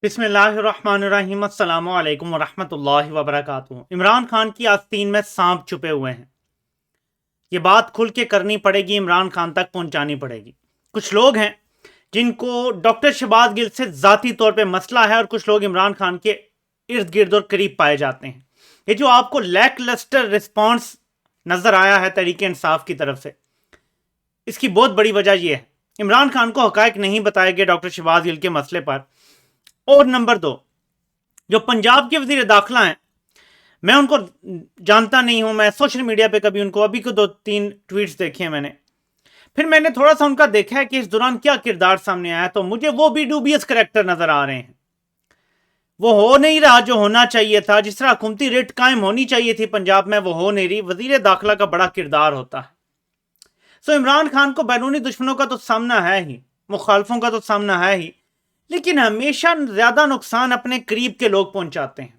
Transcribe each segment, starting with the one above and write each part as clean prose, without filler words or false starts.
बिस्मिल्लाहिर्रहमानिर्रहीम अस्सलामु अलैकुम वरहमतुल्लाहि वबरकातुहू। इमरान खान की आस्तीन में सांप छुपे हुए हैं। ये बात खुल के करनी पड़ेगी, इमरान खान तक पहुंचानी पड़ेगी। कुछ लोग हैं जिनको डॉक्टर शहबाज गिल से ज़ाती तौर पे मसला है और कुछ लोग इमरान खान के इर्द गिर्द और करीब पाए जाते हैं। ये जो आपको लैकलस्टर रिस्पॉन्स नज़र आया है तहरीक इंसाफ की तरफ से, इसकी बहुत बड़ी वजह यह है इमरान खान को हकायक नहीं बताए गए डॉक्टर शहबाज गिल के मसले पर। और नंबर दो, जो पंजाब के वजीर दाखिला हैं, मैं उनको जानता नहीं हूं। मैं सोशल मीडिया पे कभी उनको अभी को 2-3 ट्वीट्स देखे हैं मैंने, फिर मैंने थोड़ा सा उनका देखा है कि इस दौरान क्या किरदार सामने आया, तो मुझे वो भी डूबियस करेक्टर नजर आ रहे हैं। वो हो नहीं रहा जो होना चाहिए था। जिस तरह हुकूमती रेट कायम होनी चाहिए थी पंजाब में, वो हो नहीं रही। वजीर दाखिला का बड़ा किरदार होता है। सो इमरान खान को बैरूनी दुश्मनों का तो सामना है ही, मुखालफों का तो सामना है ही, लेकिन हमेशा ज्यादा नुकसान अपने करीब के लोग पहुंचाते हैं।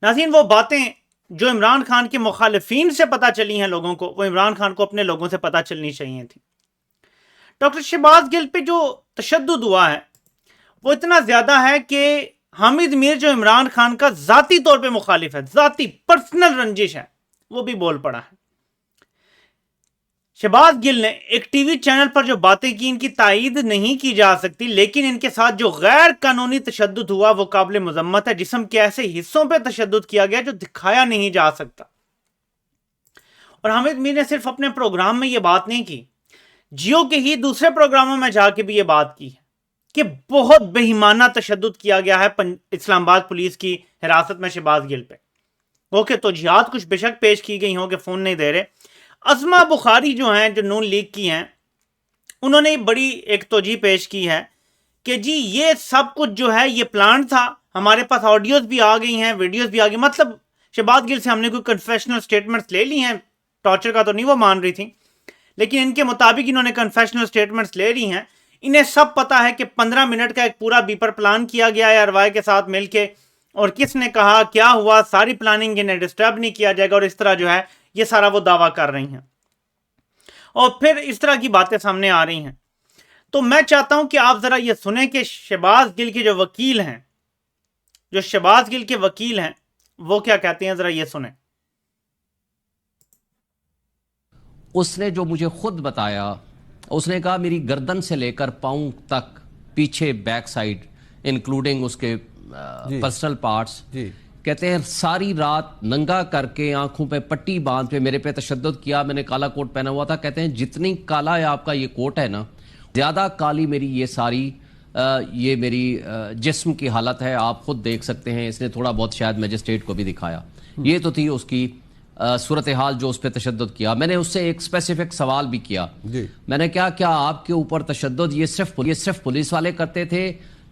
नाज़रीन, वो बातें जो इमरान खान के मुखालिफिन से पता चली हैं लोगों को, वो इमरान खान को अपने लोगों से पता चलनी चाहिए थी। डॉक्टर शहबाज गिल पे जो तशद्दुद हुआ है वो इतना ज्यादा है कि हामिद मीर जो इमरान खान का जाती तौर पे मुखालिफ है, जाती पर्सनल रंजिश है, वो भी बोल पड़ा है। शहबाज गिल ने एक टीवी चैनल पर जो बातें की, इनकी तायीद नहीं की जा सकती, लेकिन इनके साथ जो गैर कानूनी तशद्दुद हुआ वो काबिल मजम्मत है। जिस्म के ऐसे हिस्सों पर तशद्दुद किया गया जो दिखाया नहीं जा सकता। और हामिद मीर ने सिर्फ अपने प्रोग्राम में ये बात नहीं की, जियो के ही दूसरे प्रोग्रामों में जाके भी ये बात की है कि बहुत बेईमाना तशद्दुद किया गया है इस्लामाबाद पुलिस की हिरासत में शहबाज गिल पे। ओके, तो जिहाद कुछ बेशक पेश की गई हो कि फोन नहीं दे रहे। अज़मा बुखारी जो हैं, जो नून लीग की हैं, उन्होंने बड़ी एक तोजी पेश की है कि जी ये सब कुछ जो है ये प्लान था। हमारे पास ऑडियोज भी आ गई हैं, वीडियोज भी आ गई। मतलब शहबाज गिल से हमने कोई कन्फेशनल स्टेटमेंट्स ले ली हैं। टॉर्चर का तो नहीं वो मान रही थी, लेकिन इनके मुताबिक इन्होंने कन्फेशनल स्टेटमेंट्स ले ली हैं। इन्हें सब पता है कि 15 मिनट का एक पूरा बीपर प्लान किया गया है अरवाई के साथ मिलके, और किसने कहा, क्या हुआ, सारी प्लानिंग, इन्हें डिस्टर्ब नहीं किया जाएगा। और इस तरह जो है ये सारा वो दावा कर रही हैं और फिर इस तरह की बातें सामने आ रही हैं। तो मैं चाहता हूं कि आप जरा ये सुने कि शहबाज गिल के जो वकील हैं, जो शहबाज गिल के वकील हैं, वो क्या कहते हैं, जरा ये सुने। उसने जो मुझे खुद बताया, उसने कहा मेरी गर्दन से लेकर पांव तक, पीछे बैक साइड इंक्लूडिंग उसके पर्सनल पार्ट्स, कहते हैं सारी रात नंगा करके आंखों पे पट्टी बांध पे मेरे पे तशद्दुद किया। मैंने काला कोट पहना हुआ था। कहते हैं जितनी काला है आपका ये कोट है ना, ज्यादा काली मेरी ये सारी ये मेरी जिस्म की हालत है। आप खुद देख सकते हैं। इसने थोड़ा बहुत शायद मजिस्ट्रेट को भी दिखाया। ये तो थी उसकी सूरत हाल जो उस पर तशद्दुद किया। मैंने उससे एक स्पेसिफिक सवाल भी किया। मैंने कहा क्या आपके ऊपर तशद्दुद ये सिर्फ पुलिस वाले करते थे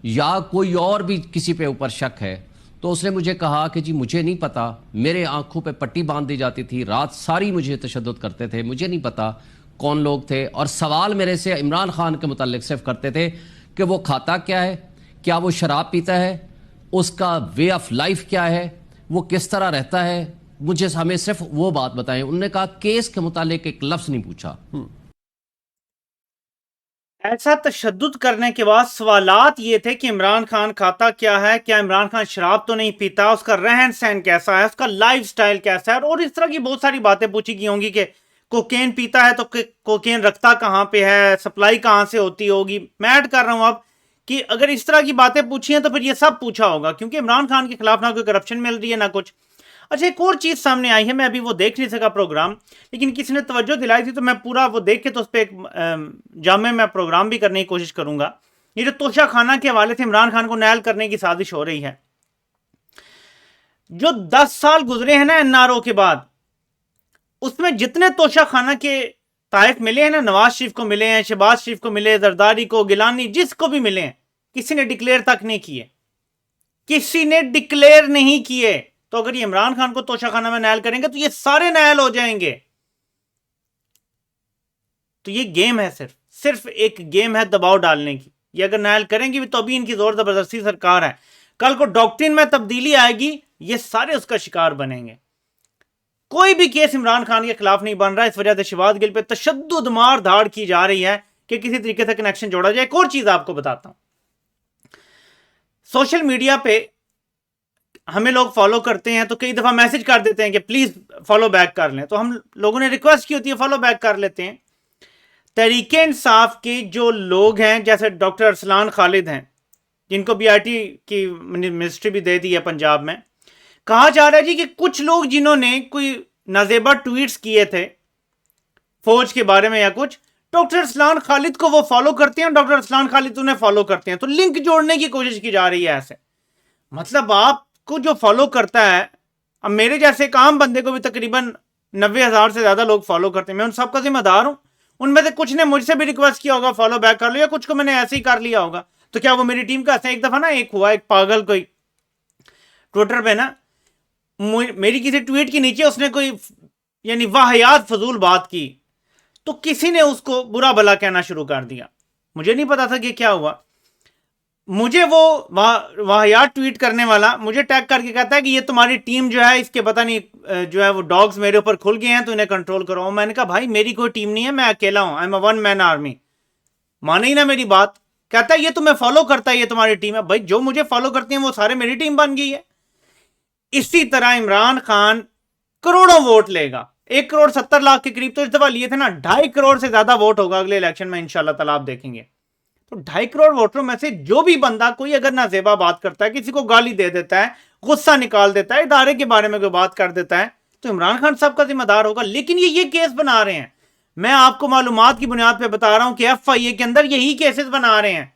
या कोई और भी किसी पे ऊपर शक है? तो उसने मुझे कहा कि जी मुझे नहीं पता, मेरे आंखों पे पट्टी बांध दी जाती थी, रात सारी मुझे तशद्दुद करते थे, मुझे नहीं पता कौन लोग थे। और सवाल मेरे से इमरान खान के मुतालिक सिर्फ करते थे कि वो खाता क्या है, क्या वो शराब पीता है, उसका वे ऑफ लाइफ क्या है, वो किस तरह रहता है, मुझे हमें सिर्फ वो बात बताएं। उन्होंने कहा केस के मुतालिक एक लफ्ज नहीं पूछा। ऐसा तशद्दुद करने के बाद सवालात ये थे कि इमरान खान खाता क्या है, क्या इमरान खान शराब तो नहीं पीता, उसका रहन सहन कैसा है, उसका लाइफ स्टाइल कैसा है, और इस तरह की बहुत सारी बातें पूछी गई होंगी कि कोकेन पीता है तो कोकेन रखता कहाँ पे है, सप्लाई कहाँ से होती होगी। मैं ऐड कर रहा हूँ अब कि अगर इस तरह की बातें पूछी हैं तो फिर ये सब पूछा होगा, क्योंकि इमरान खान के खिलाफ ना कोई करप्शन मिल रही है ना कुछ। अच्छा, एक और चीज़ सामने आई है, मैं अभी वो देख नहीं सका प्रोग्राम, लेकिन किसी ने तवज्जो दिलाई थी तो मैं पूरा वो देख के तो उस पर एक जामे मैं प्रोग्राम भी करने की कोशिश करूंगा। ये जो तोशा खाना के हवाले से इमरान खान को नायल करने की साजिश हो रही है, जो 10 साल गुजरे हैं ना एनआरओ के बाद, उसमें जितने तोशा खाना के ताइफ मिले हैं ना, नवाज शरीफ को मिले हैं, शहबाज शरीफ को मिले, जरदारी को, गिलानी, जिसको भी मिले हैं, किसी ने डिक्लेयर तक नहीं किए, किसी ने डिक्लेयर नहीं किए। तो अगर ये इमरान खान को तोशाखाना में नायल करेंगे तो ये सारे नायल हो जाएंगे। तो ये गेम है, सिर्फ एक गेम है दबाव डालने की। ये अगर नायल करेंगे भी तो अभी इनकी जोर जबरदस्ती सरकार है, कल को डॉक्ट्रिन में तब्दीली आएगी, ये सारे उसका शिकार बनेंगे। कोई भी केस इमरान खान के खिलाफ नहीं बन रहा। इस वजह से शहबाज गिल पे तशद्दुद मार धाड़ की जा रही है कि किसी तरीके से कनेक्शन जोड़ा जाए। एक और चीज आपको बताता हूं, सोशल मीडिया पे हमें लोग फॉलो करते हैं तो कई दफ़ा मैसेज कर देते हैं कि प्लीज़ फॉलो बैक कर लें, तो हम लोगों ने रिक्वेस्ट की होती है, फॉलो बैक कर लेते हैं। तहरीक इंसाफ के जो लोग हैं, जैसे डॉक्टर अरसलान खालिद हैं, जिनको BRT की मिनिस्ट्री भी दे दी है पंजाब में, कहा जा रहा है जी कि कुछ लोग जिन्होंने कोई नाजेबा ट्वीट्स किए थे फौज के बारे में या कुछ, डॉक्टर अरसलान खालिद को वो फॉलो करते हैं और डॉक्टर अरसलान खालिद उन्हें फॉलो करते हैं, तो लिंक जोड़ने की कोशिश की जा रही है ऐसे। मतलब आपको जो फॉलो करता है, अब मेरे जैसे एक आम बंदे को भी तकरीबन 90,000 से ज़्यादा लोग फॉलो करते हैं, मैं उन सबका जिम्मेदार हूँ। उनमें से कुछ ने मुझसे भी रिक्वेस्ट किया होगा फॉलो बैक कर लो, या कुछ को मैंने ऐसे ही कर लिया होगा, तो क्या वो मेरी टीम का ऐसे? एक दफ़ा ना एक हुआ, एक पागल कोई ट्विटर पे ना मेरी किसी ट्वीट के नीचे उसने कोई यानी वाहियात फजूल बात की, तो किसी ने उसको बुरा भला कहना शुरू कर दिया। मुझे नहीं पता था कि क्या हुआ। मुझे वो वाहियात ट्वीट करने वाला मुझे टैग करके कहता है कि ये तुम्हारी टीम जो है, इसके पता नहीं जो है वो डॉग्स मेरे ऊपर खुल गए हैं, तो इन्हें कंट्रोल करो। मैंने कहा भाई मेरी कोई टीम नहीं है, मैं अकेला हूं, I am a one man army. माने ही ना मेरी बात। कहता है ये तुम्हें फॉलो करता है, ये तुम्हारी टीम है। भाई जो मुझे फॉलो करते हैं वो सारे मेरी टीम बन गई है। इसी तरह इमरान खान करोड़ों वोट लेगा, 1,70,00,000 के करीब तो इस दफा लिए थे ना, 2.5 करोड़ से ज्यादा वोट होगा अगले इलेक्शन में इंशाल्लाह ताला, आप देखेंगे। तो 2.5 करोड़ वोटरों में से जो भी बंदा कोई अगर नाजेबा बात करता है, किसी को गाली दे देता है, गुस्सा निकाल देता है, इदारे के बारे में कोई बात कर देता है, तो इमरान खान साहब का जिम्मेदार होगा। लेकिन ये केस बना रहे हैं, मैं आपको मालूमात की बुनियाद पर बता रहा हूं कि FIA के अंदर यही केसेस बना रहे हैं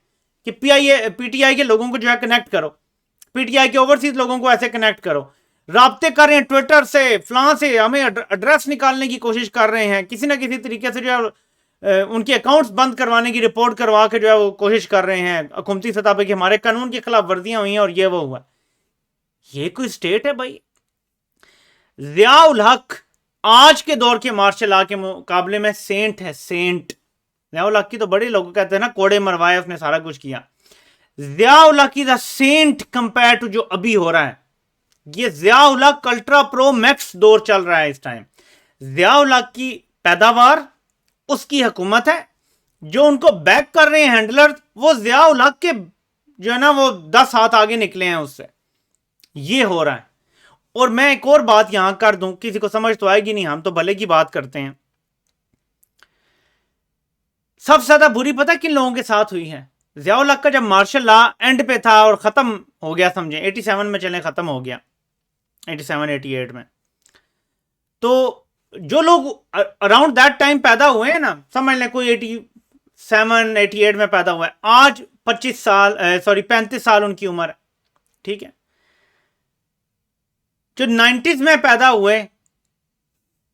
कि PTI के लोगों को जो है कनेक्ट करो, PTI के ओवरसीज लोगों को ऐसे कनेक्ट करो, राब्ते कर रहे हैं ट्विटर से, फलां से, हमें एड्रेस निकालने की कोशिश कर रहे हैं, किसी ना किसी तरीके से जो है उनके अकाउंट्स बंद करवाने की रिपोर्ट करवा के जो है वो कोशिश कर रहे हैं हुकूमती सतह पर कि हमारे कानून की खिलाफ वर्जियां हुई हैं और ये वो हुआ। ये कोई स्टेट है भाई? ज़ियाउल हक आज के दौर के मार्शल लॉ के मुकाबले में सेंट है, सेंट। ज़ियाउल हक की तो बड़े लोग कहते हैं ना, कोड़े मरवाए, उसने सारा कुछ किया। Ziaul Haq is a saint compare to जो अभी हो रहा है। ये ज़ियाउल हक अल्ट्रा प्रो मैक्स दौर चल रहा है इस टाइम। ज़ियाउल हक की पैदावार, उसकी हुकूमत है, जो उनको बैक कर रहे हैं हैंडलर, वो ज़ियाउल हक के जो है ना वो 10 हाथ आगे निकले हैं उससे। ये हो रहा है। और मैं एक और बात यहां कर दूं, किसी को समझ तो आएगी नहीं, हम तो भले की बात करते हैं। सबसे ज्यादा बुरी पता किन लोगों के साथ हुई है? ज़ियाउल हक का जब मार्शल लॉ एंड पे था और खत्म हो गया, समझे 87 में चले, खत्म हो गया 87-88 में, तो जो लोग अराउंड दैट टाइम पैदा हुए हैं ना, समझ लें कोई 87-88 में पैदा हुआ है, आज 35 साल उनकी उम्र है, ठीक है। जो 90s में पैदा हुए,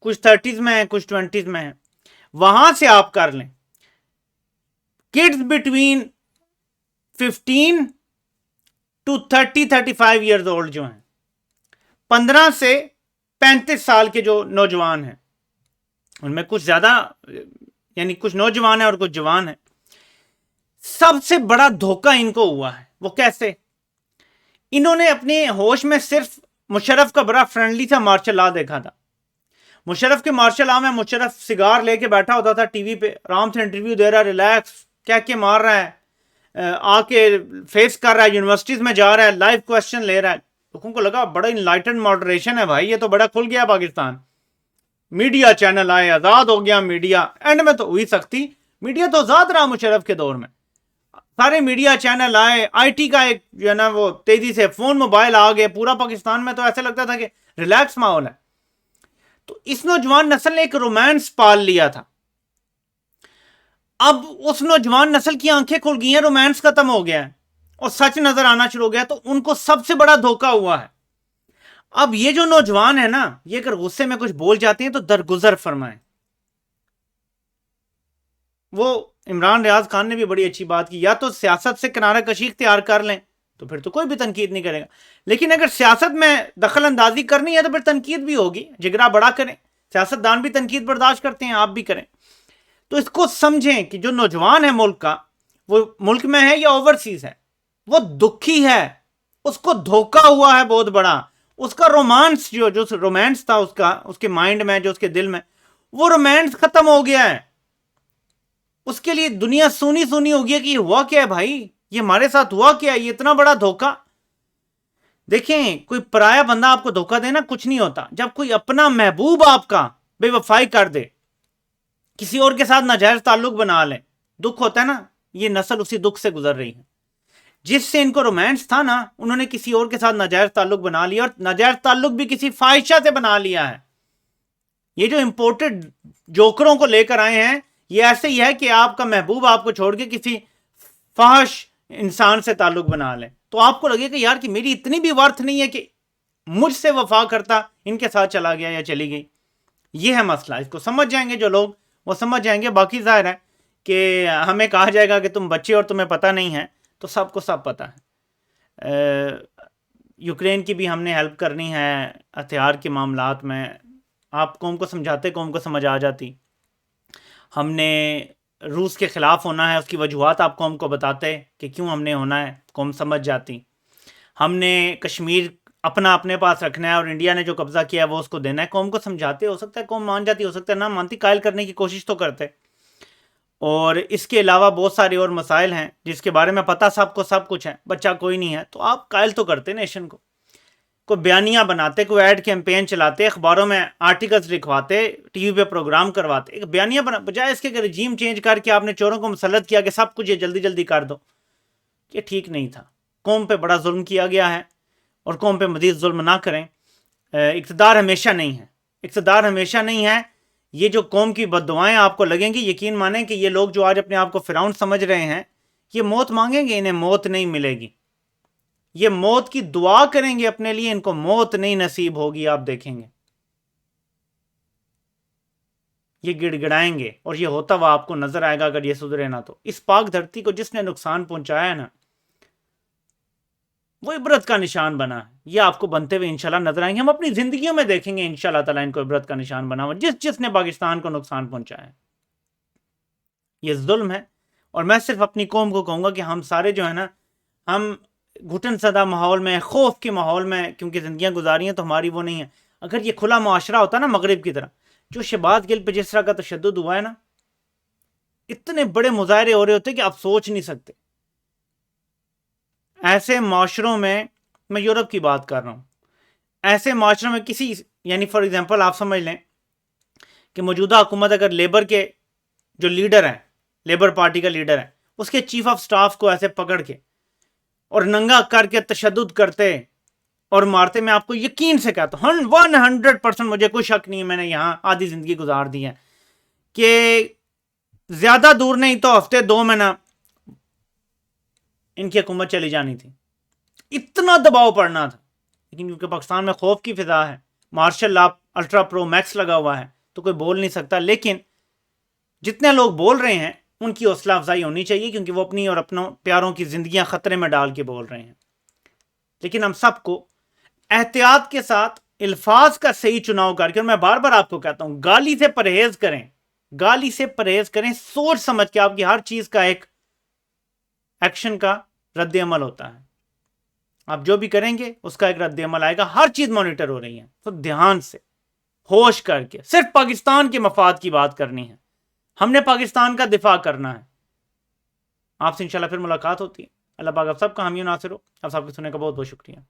कुछ 30s में है, कुछ 20s में है, वहां से आप कर लें, kids between 15 to 30-35 years old जो हैं, 15 से 35 साल के जो नौजवान हैं, उनमें कुछ ज्यादा यानी कुछ नौजवान है और कुछ जवान है। सबसे बड़ा धोखा इनको हुआ है। वो कैसे? इन्होंने अपने होश में सिर्फ मुशर्रफ का बड़ा फ्रेंडली सा मार्शल लॉ देखा था। मुशर्रफ के मार्शल लॉ में मुशर्रफ सिगार लेके बैठा होता था टीवी पे, आराम से इंटरव्यू दे रहा है, रिलैक्स क्या क्या मार रहा है, आके फेस कर रहा है, यूनिवर्सिटीज में जा रहा है, लाइव क्वेश्चन ले रहा है। लोगों को लगा बड़ा इनलाइटेंड मॉडरेशन है भाई, ये तो बड़ा खुल गया पाकिस्तान। मीडिया चैनल आए, आजाद हो गया मीडिया। एंड में तो हुई सख्ती, मीडिया तो आजाद रहा मुशर्रफ के दौर में, सारे मीडिया चैनल आए, IT का एक जो है ना वो तेजी से फोन मोबाइल आ गए पूरा पाकिस्तान में, तो ऐसा लगता था कि रिलैक्स माहौल है। तो इस नौजवान नस्ल ने एक रोमांस पाल लिया था। अब उस नौजवान नस्ल की आंखें खुल गई हैं, रोमांस खत्म हो गया है और सच नजर आना शुरू हो गया, तो उनको सबसे बड़ा धोखा हुआ है। अब ये जो नौजवान है ना, ये अगर गुस्से में कुछ बोल जाते हैं तो दरगुजर फरमाएं। वो इमरान रियाज खान ने भी बड़ी अच्छी बात की, या तो सियासत से किनारा कशी इख्तियार कर लें तो फिर तो कोई भी तनकीद नहीं करेगा, लेकिन अगर सियासत में दखल अंदाजी करनी है तो फिर तनकीद भी होगी, जिगरा बड़ा करें। सियासतदान भी तनकीद बर्दाश्त करते हैं, आप भी करें। तो इसको समझें कि जो नौजवान है मुल्क का, वो मुल्क में है या ओवरसीज है, वो दुखी है, उसको धोखा हुआ है बहुत बड़ा। उसका रोमांस जो रोमांस था उसका, उसके माइंड में, जो उसके दिल में, वो रोमांस खत्म हो गया है। उसके लिए दुनिया सुनी सुनी हो गई कि हुआ क्या है भाई, ये हमारे साथ हुआ क्या, ये इतना बड़ा धोखा। देखें, कोई पराया बंदा आपको धोखा देना कुछ नहीं होता, जब कोई अपना महबूब आपका बेवफाई कर दे, किसी और के साथ नाजायज ताल्लुक बना ले, दुख होता है ना। ये नस्ल उसी दुख से गुजर रही है। जिससे इनको रोमांस था ना, उन्होंने किसी और के साथ नाजायज ताल्लुक बना लिया, और नाजायज ताल्लुक भी किसी फाहिशा से बना लिया है। ये जो इंपोर्टेड जोकरों को लेकर आए हैं, ये ऐसे ही है कि आपका महबूब आपको छोड़ के किसी फाहिश इंसान से ताल्लुक बना ले, तो आपको लगेगा यार कि मेरी इतनी भी वर्थ नहीं है कि मुझसे वफा करता इनके साथ चला गया या चली गई। ये है मसला। इसको समझ जाएंगे जो लोग, वो समझ जाएंगे। बाकी जाहिर है कि हमें कहा जाएगा कि तुम बच्चे और तुम्हें पता नहीं है, तो सबको सब पता है। यूक्रेन की भी हमने हेल्प करनी है हथियार के मामलात में। आप कौम को समझाते, कौम को समझ आ जाती। हमने रूस के ख़िलाफ़ होना है, उसकी वजूहत आप कौम को बताते कि क्यों हमने होना है, कौम समझ जाती। हमने कश्मीर अपना अपने पास रखना है और इंडिया ने जो कब्ज़ा किया है वो उसको देना है, कौम को समझाते। हो सकता है कौम मान जाती, हो सकता है ना मानती, कायल करने की कोशिश तो करते। और इसके अलावा बहुत सारे और मसाइल हैं जिसके बारे में पता सबको सब कुछ है, बच्चा कोई नहीं है, तो आप कायल तो करते नेशन को। कोई बयानियाँ बनाते, कोई ऐड कैंपेन चलाते, अखबारों में आर्टिकल्स लिखवाते, टीवी पे प्रोग्राम करवाते, एक बयानियाँ बना, बजाय इसके कि रजीम चेंज करके आपने चोरों को मुसल्लत किया कि सब कुछ ये जल्दी जल्दी कर दो। ये ठीक नहीं था। कौम पे बड़ा जुल्म किया गया है और कौम पे मज़ीद जुल्म ना करें। इक़्तिदार हमेशा नहीं है, इक़्तिदार हमेशा नहीं है। ये जो कौम की बद्दुआएं आपको लगेंगी, यकीन मानें कि ये लोग जो आज अपने आप को फ़िरौन समझ रहे हैं, ये मौत मांगेंगे, इन्हें मौत नहीं मिलेगी। ये मौत की दुआ करेंगे अपने लिए, इनको मौत नहीं नसीब होगी। आप देखेंगे ये गिड़गिड़ाएंगे और ये होता हुआ आपको नजर आएगा अगर ये सुधरे ना तो। इस पाक धरती को जिसने नुकसान पहुंचाया है ना, वो इबरत का निशान बना है। ये आपको बनते हुए इंशाल्लाह नजर आएंगे। हम अपनी जिंदगियों में देखेंगे इंशाल्लाह ताला इनको इबरत का निशान बना हुआ, जिसने पाकिस्तान को नुकसान पहुंचाया है। ये जुल्म है। और मैं सिर्फ अपनी कौम को कहूंगा कि हम सारे जो है ना, हम घुटन सदा माहौल में, खौफ के माहौल में क्योंकि जिंदगियां गुजारी हैं, तो हमारी वो नहीं है। अगर ये खुला मुआशरा होता ना मगरिब की तरह, जो शहबाज गिल पे जिस तरह का तशद्दुद हुआ है ना, इतने बड़े मुजाहरे हो रहे होते कि आप सोच नहीं सकते। ऐसे माशरों में, मैं यूरोप की बात कर रहा हूँ, ऐसे माशरों में किसी, यानी फॉर एग्जांपल आप समझ लें कि मौजूदा हुकूमत अगर लेबर के जो लीडर हैं, लेबर पार्टी का लीडर है, उसके चीफ ऑफ स्टाफ को ऐसे पकड़ के और नंगा करके तशद्दुद करते और मारते, मैं आपको यकीन से कहता हूँ 100%, मुझे कोई शक नहीं है, मैंने यहाँ आधी जिंदगी गुजार दी है, कि ज्यादा दूर नहीं तो हफ्ते 2 में ना इनकी हुकूमत चली जानी थी। इतना दबाव पड़ना था। लेकिन क्योंकि पाकिस्तान में खौफ की फिजा है, martial law ultra pro max लगा हुआ है, तो कोई बोल नहीं सकता। लेकिन जितने लोग बोल रहे हैं उनकी हौसला अफजाई होनी चाहिए, क्योंकि वो अपनी और अपनों प्यारों की जिंदगियां खतरे में डाल के बोल रहे हैं। लेकिन हम सबको एहतियात के साथ अल्फाज का सही चुनाव करके, और मैं बार बार आपको कहता हूं, गाली से परहेज करें, गाली से परहेज करें, सोच समझ के। आपकी हर चीज का एक एक्शन का रद्द अमल होता है। आप जो भी करेंगे उसका एक रद्द अमल आएगा। हर चीज मॉनिटर हो रही है, तो ध्यान से, होश करके, सिर्फ पाकिस्तान के मफाद की बात करनी है। हमने पाकिस्तान का दिफा करना है। आपसे इंशाल्लाह फिर मुलाकात होती है। अल्लाह पाक आप सबका हामी नासिर हो। आप सबके सुनने का बहुत बहुत शुक्रिया।